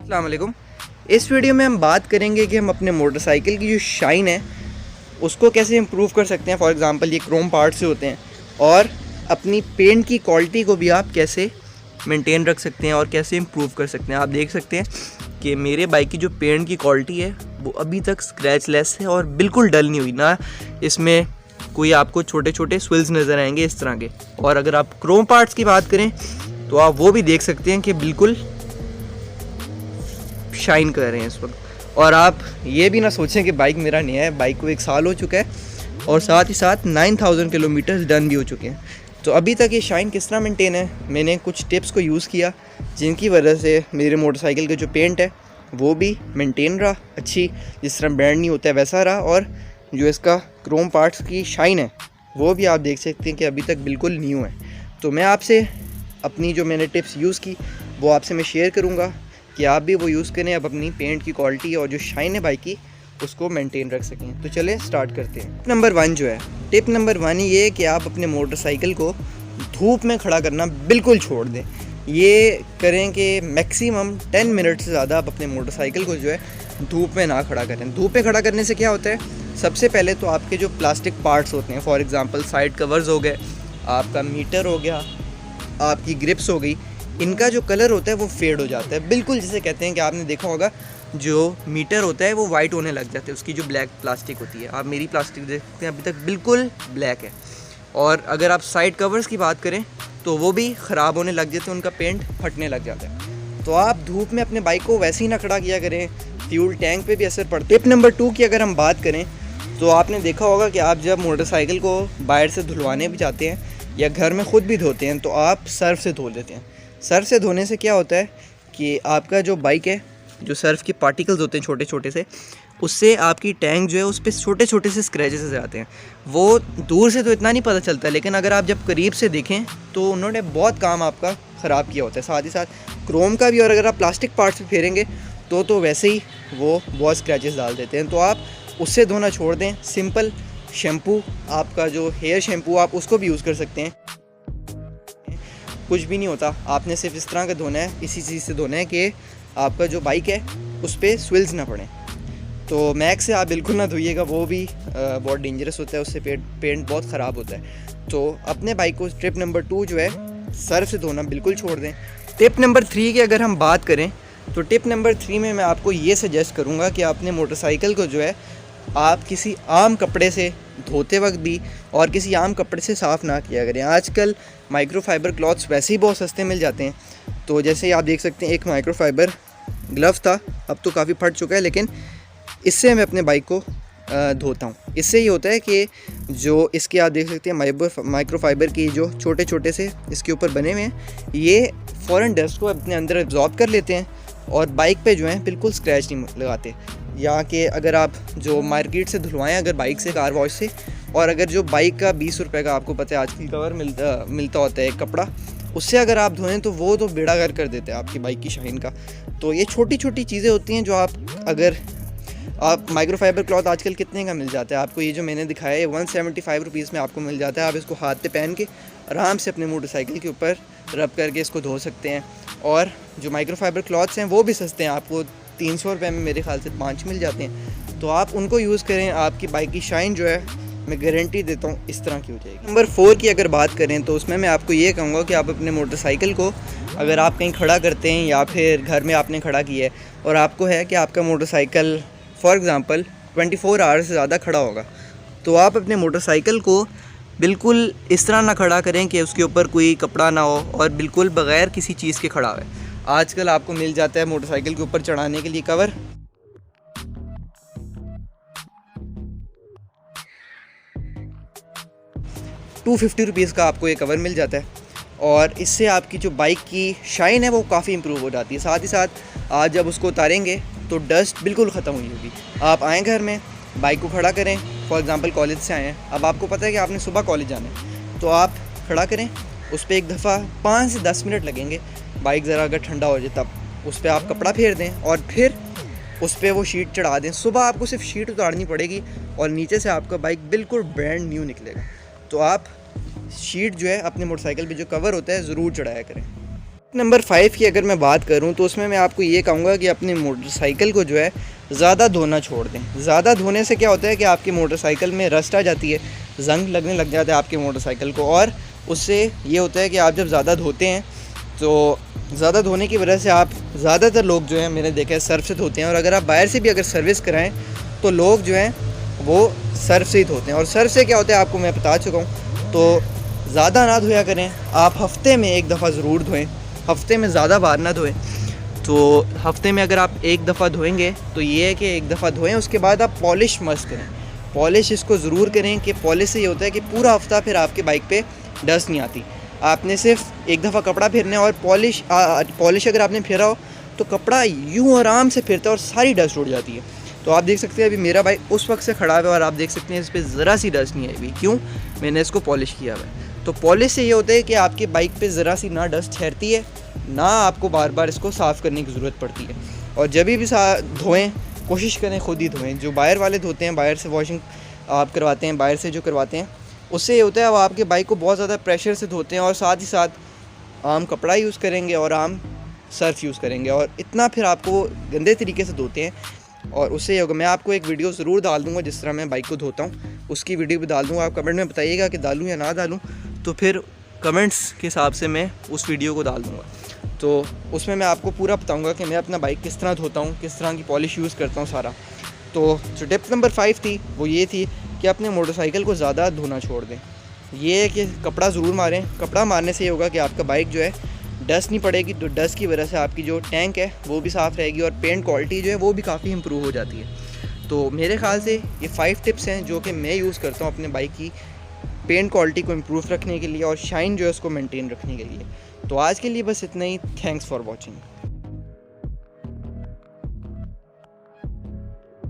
अस्सलाम वालेकुम। इस वीडियो में हम बात करेंगे कि हम अपने मोटरसाइकिल की जो शाइन है उसको कैसे इम्प्रूव कर सकते हैं। फॉर एग्ज़ाम्पल ये क्रोम पार्ट्स से होते हैं और अपनी पेंट की क्वालिटी को भी आप कैसे मेंटेन रख सकते हैं और कैसे इम्प्रूव कर सकते हैं। आप देख सकते हैं कि मेरे बाइक की जो पेंट की क्वालिटी है वो अभी तक स्क्रैच लेस है और बिल्कुल डल नहीं हुई, ना इसमें कोई आपको छोटे छोटे स्विल्स नज़र आएंगे इस तरह के। और अगर आप क्रोम पार्ट्स की बात करें तो आप वो भी देख सकते हैं कि बिल्कुल शाइन कर रहे हैं इस वक्त। और आप ये भी ना सोचें कि बाइक मेरा नया है, बाइक को 1 साल हो चुका है और साथ ही साथ 9000 किलोमीटर डन भी हो चुके हैं। तो अभी तक ये शाइन किस तरह मेंटेन है, मैंने कुछ टिप्स को यूज़ किया जिनकी वजह से मेरे मोटरसाइकिल का जो पेंट है वो भी मेंटेन रहा, अच्छी जिस तरह बैंड नहीं होता है वैसा रहा। और जो इसका क्रोम पार्ट्स की शाइन है वो भी आप देख सकते हैं कि अभी तक बिल्कुल न्यू है। तो मैं आपसे अपनी जो मैंने टिप्स यूज़ की वो आपसे मैं शेयर करूँगा कि आप भी वो यूज़ करें, अब अपनी पेंट की क्वालिटी और जो शाइन है बाइक की उसको मेंटेन रख सकें। तो चलें स्टार्ट करते हैं। टिप नंबर 1 ये है कि आप अपने मोटरसाइकिल को धूप में खड़ा करना बिल्कुल छोड़ दें। ये करें कि मैक्सिमम 10 मिनट से ज़्यादा आप अपने मोटरसाइकिल को जो है धूप में ना खड़ा करें। धूप में खड़ा करने से क्या होता है, सबसे पहले तो आपके जो प्लास्टिक पार्ट्स होते हैं, फॉर एग्ज़ाम्पल साइड कवर्स हो गए, आपका मीटर हो गया, आपकी ग्रिप्स हो गई, इनका जो कलर होता है वो फेड हो जाता है। बिल्कुल जिसे कहते हैं कि आपने देखा होगा जो मीटर होता है वो वाइट होने लग जाते हैं, उसकी जो ब्लैक प्लास्टिक होती है। आप मेरी प्लास्टिक देखते हैं अभी तक बिल्कुल ब्लैक है। और अगर आप साइड कवर्स की बात करें तो वो भी ख़राब होने लग जाते हैं, उनका पेंट फटने लग जाता है। तो आप धूप में अपने बाइक को वैसे ही ना खड़ा किया करें, फ्यूल टैंक पे भी असर पड़ता है। टिप नंबर 2 की अगर हम बात करें तो आपने देखा होगा कि आप जब मोटरसाइकिल को बाहर से धुलवाने भी जाते हैं या घर में ख़ुद भी धोते हैं तो आप सर्फ से धो लेते हैं। सर्फ से धोने से क्या होता है कि आपका जो बाइक है, जो सर्फ के पार्टिकल्स होते हैं छोटे छोटे से, उससे आपकी टैंक जो है उस पर छोटे छोटे से स्क्रैचेस आते हैं। वो दूर से तो इतना नहीं पता चलता, लेकिन अगर आप जब करीब से देखें तो उन्होंने बहुत काम आपका ख़राब किया होता है, साथ ही साथ क्रोम का भी। और अगर आप प्लास्टिक पार्ट्स पे फेरेंगे तो वैसे ही वो बहुत स्क्रैचेस डाल देते हैं। तो आप उससे धोना छोड़ दें। सिंपल शैम्पू, आपका जो हेयर शैम्पू आप उसको भी यूज़ कर सकते हैं, कुछ भी नहीं होता। आपने सिर्फ इस तरह का धोना है, इसी चीज़ से धोना है कि आपका जो बाइक है उस पर स्विल्स ना पड़ें। तो मैक्स से आप बिल्कुल ना धोइएगा, वो भी बहुत डेंजरस होता है, उससे पेंट बहुत ख़राब होता है। तो अपने बाइक को टिप नंबर 2 जो है सर्फ से धोना बिल्कुल छोड़ दें। टिप नंबर 3 की अगर हम बात करें तो टिप नंबर 3 में मैं आपको ये सजेस्ट करूँगा कि अपने मोटरसाइकिल को जो है आप किसी आम कपड़े से धोते वक्त भी और किसी आम कपड़े से साफ़ ना किया करें। आजकल माइक्रोफाइबर क्लॉथ्स वैसे ही बहुत सस्ते मिल जाते हैं। तो जैसे आप देख सकते हैं एक माइक्रोफाइबर ग्लव था, अब तो काफ़ी फट चुका है, लेकिन इससे मैं अपने बाइक को धोता हूँ। इससे ये होता है कि जो इसके आप देख सकते हैं माइक्रोफाइबर की जो छोटे छोटे से इसके ऊपर बने हुए हैं, ये फ़ौरन डस्ट को अपने अंदर एब्जॉर्ब कर लेते हैं और बाइक पे जो है बिल्कुल स्क्रैच नहीं लगाते। या कि अगर आप जो मार्केट से धुलवाएं अगर बाइक से, कार वॉश से, और अगर जो बाइक का 20 रुपये का आपको पता है आजकल कवर मिलता होता है एक कपड़ा, उससे अगर आप धोएं तो वो तो बेड़ा गर्क कर देते हैं आपकी बाइक की शाइन का। तो ये छोटी छोटी चीज़ें होती हैं जो आप माइक्रोफाइबर क्लॉथ आजकल कितने का मिल जाता है आपको, ये जो मैंने दिखाया है 175 रुपीज़ में आपको मिल जाता है। आप इसको हाथ पे पहन के आराम से अपने मोटरसाइकिल के ऊपर रब करके इसको धो सकते हैं। और जो माइक्रोफाइबर क्लॉथ्स हैं वो भी सस्ते हैं, आपको 300 रुपये में मेरे ख्याल से 5 मिल जाते हैं। तो आप उनको यूज़ करें, आपकी बाइक की शाइन जो है मैं गारंटी देता हूँ इस तरह की हो जाएगी। नंबर 4 की अगर बात करें तो उसमें मैं आपको ये कहूँगा कि आप अपने मोटरसाइकिल को अगर आप कहीं खड़ा करते हैं या फिर घर में आपने खड़ा किया है और आपको है कि आपका मोटरसाइकिल फॉर एग्ज़ाम्पल 24 आवर से ज़्यादा खड़ा होगा, तो आप अपने मोटरसाइकिल को बिल्कुल इस तरह ना खड़ा करें कि उसके ऊपर कोई कपड़ा ना हो और बिल्कुल बग़ैर किसी चीज़ के खड़ा हो। आजकल आपको मिल जाता है मोटरसाइकिल के ऊपर चढ़ाने के लिए कवर, ₹250 का आपको ये कवर मिल जाता है और इससे आपकी जो बाइक की शाइन है वो काफ़ी इम्प्रूव हो जाती है। साथ ही साथ आज जब उसको उतारेंगे तो डस्ट बिल्कुल ख़त्म हुई होगी। आप आएँ घर में, बाइक को खड़ा करें, फॉर एग्ज़ाम्पल कॉलेज से आए हैं, अब आपको पता है कि आपने सुबह कॉलेज जाना है, तो आप खड़ा करें, उस पर एक दफ़ा 5 से 10 मिनट लगेंगे। बाइक ज़रा अगर ठंडा हो जाए तब उस पर आप कपड़ा फेर दें और फिर उस पर वो शीट चढ़ा दें। सुबह आपको सिर्फ शीट उतारनी पड़ेगी और नीचे से आपका बाइक बिल्कुल ब्रांड न्यू निकलेगा। तो आप शीट जो है अपने मोटरसाइकिल पे जो कवर होता है ज़रूर चढ़ाया करें। नंबर 5 की अगर मैं बात करूं तो उसमें मैं आपको ये कहूँगा कि अपनी मोटरसाइकिल को जो है ज़्यादा धोना छोड़ दें। ज़्यादा धोने से क्या होता है कि आपकी मोटरसाइकिल में रस्ट आ जाती है, जंग लगने लग जाता है आपकी मोटरसाइकिल को, और उससे ये होता है कि आप जब ज़्यादा धोते हैं तो ज़्यादा धोने की वजह से आप ज़्यादातर लोग जो हैं मैंने देखा है सर्फ से धोते हैं, और अगर आप बाहर से भी अगर सर्विस कराएँ तो लोग जो हैं वो सर्फ से ही धोते हैं। और सर्फ से क्या होता है आपको मैं बता चुका हूँ। तो ज़्यादा ना धोया करें, आप हफ़्ते में एक दफ़ा ज़रूर धोएं, हफ़्ते में ज़्यादा बार ना धोएं। तो हफ़्ते में अगर आप एक दफ़ा धोएंगे तो ये है कि एक दफ़ा धोएं, उसके बाद आप पॉलिश मस्त करें। पॉलिश इसको ज़रूर करें कि पॉलिश से ये होता है कि पूरा हफ़्ता फिर आपके बाइक पे डस्ट नहीं आती। आपने सिर्फ एक दफ़ा कपड़ा फेरना है, और पॉलिश अगर आपने फेरा हो तो कपड़ा यूँ आराम से फिरता है और सारी डस्ट उड़ जाती है। तो आप देख सकते हैं अभी मेरा बाइक उस वक्त से खड़ा है और आप देख सकते हैं इस पर ज़रा सी डस्ट नहीं आई हुई। क्यों? मैंने इसको पॉलिश किया हुआ है। तो पॉलिश से ये होता है कि आपके बाइक पे ज़रा सी ना डस्ट ठहरती है, ना आपको बार बार इसको साफ़ करने की ज़रूरत पड़ती है। और जब भी धोएं कोशिश करें खुद ही धोएं। जो बाहर वाले धोते हैं, बाहर से वॉशिंग आप करवाते हैं, बाहर से जो करवाते हैं, उससे ये होता है वो आपके बाइक को बहुत ज़्यादा प्रेशर से धोते हैं, और साथ ही साथ आम कपड़ा यूज़ करेंगे और आम सर्फ यूज़ करेंगे, और इतना फिर आपको गंदे तरीके से धोते हैं। और उससे ये होगा, मैं आपको एक वीडियो ज़रूर डाल दूँगा जिस तरह मैं बाइक को धोता हूँ, उसकी वीडियो भी डाल दूँगा। आप कमेंट में बताइएगा कि डालूँ या ना डालूँ, तो फिर कमेंट्स के हिसाब से मैं उस वीडियो को डाल दूँगा। तो उसमें मैं आपको पूरा बताऊँगा कि मैं अपना बाइक किस तरह धोता हूँ, किस तरह की पॉलिश यूज़ करता हूँ सारा। तो जो टिप नंबर 5 थी वो ये थी कि अपने मोटरसाइकिल को ज़्यादा धोना छोड़ दें। ये है कि कपड़ा ज़रूर मारें। कपड़ा मारने से ये होगा कि आपका बाइक जो है डस्ट नहीं पड़ेगी, तो डस्ट की वजह से आपकी जो टैंक है वो भी साफ़ रहेगी, और पेंट क्वालिटी जो है वो भी काफ़ी इम्प्रूव हो जाती है। तो मेरे ख़्याल से ये 5 टिप्स हैं जो कि मैं यूज़ करता हूँ अपने बाइक की पेंट क्वालिटी को इम्प्रूव रखने के लिए और शाइन जो है उसको मेंटेन रखने के लिए। तो आज के लिए बस इतना ही। Thanks for watching.